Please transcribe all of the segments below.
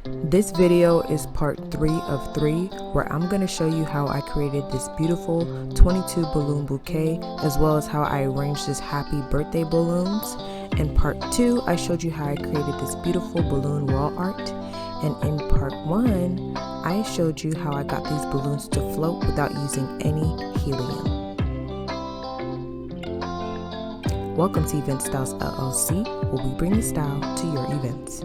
This video is part 3 of 3, where I'm going to show you how I created this beautiful 22 balloon bouquet, as well as how I arranged this happy birthday balloons. In part 2, I showed you how I created this beautiful balloon wall art. And in part 1, I showed you how I got these balloons to float without using any helium. Welcome to Event Styles LLC, where we bring the style to your events.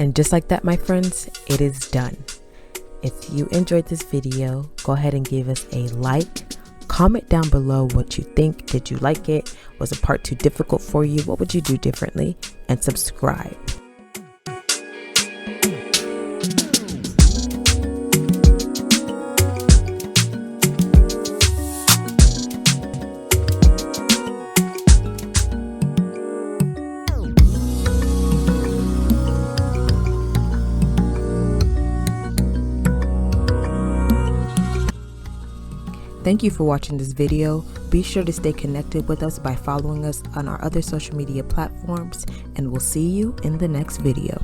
And just like that, my friends, it is done. If you enjoyed this video, go ahead and give us a like. Comment down below what you think. Did you like it? Was a part too difficult for you? What would you do differently? And subscribe. Thank you for watching this video. Be sure to stay connected with us by following us on our other social media platforms, and we'll see you in the next video.